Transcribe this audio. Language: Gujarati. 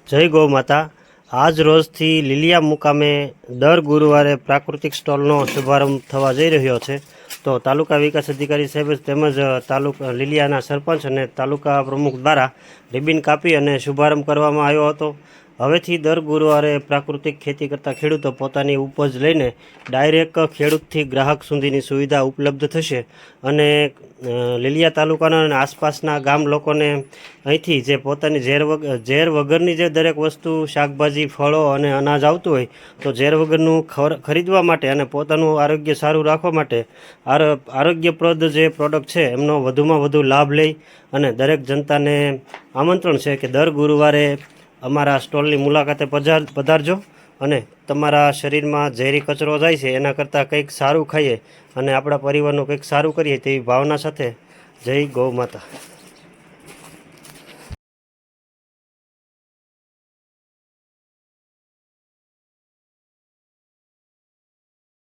જય ગૌ માતા। આજ રોજથી લીલિયા મુકામે દર ગુરુવારે પ્રાકૃતિક સ્ટોલનો શુભારંભ થવા જઈ રહ્યો છે। તો તાલુકા વિકાસ અધિકારી સાહેબ તેમજ તાલુકા લીલિયાના સરપંચ અને તાલુકા પ્રમુખ દ્વારા રિબિન કાપી અને શુભારંભ કરવામાં આવ્યો હતો। હવેથી દર ગુરુવારે પ્રાકૃતિક ખેતી કરતા ખેડૂતો પોતાની ઉપજ લઈને ડાયરેક્ટ ખેડૂતથી ગ્રાહક સુધીની સુવિધા ઉપલબ્ધ થશે અને લીલિયા તાલુકાના અને આસપાસના ગામ લોકોને અહીંથી જે પોતાની ઝેર વગરની જે દરેક વસ્તુ શાકભાજી ફળો અને અનાજ આવતું હોય તો ઝેર વગરનું ખરીદવા માટે અને પોતાનું આરોગ્ય સારું રાખવા માટે આરોગ્યપ્રદ જે પ્રોડક્ટ છે એમનો વધુમાં વધુ લાભ લઈ અને દરેક જનતાને આમંત્રણ છે કે દર ગુરુવારે અમારા સ્ટોલની મુલાકાતે પધારજો અને તમારા શરીરમાં ઝેરી કચરો જાય છે એના કરતાં કંઈક સારું ખાઈએ અને આપણા પરિવારનું કંઈક સારું કરીએ તેવી ભાવના સાથે જય ગૌ માતા।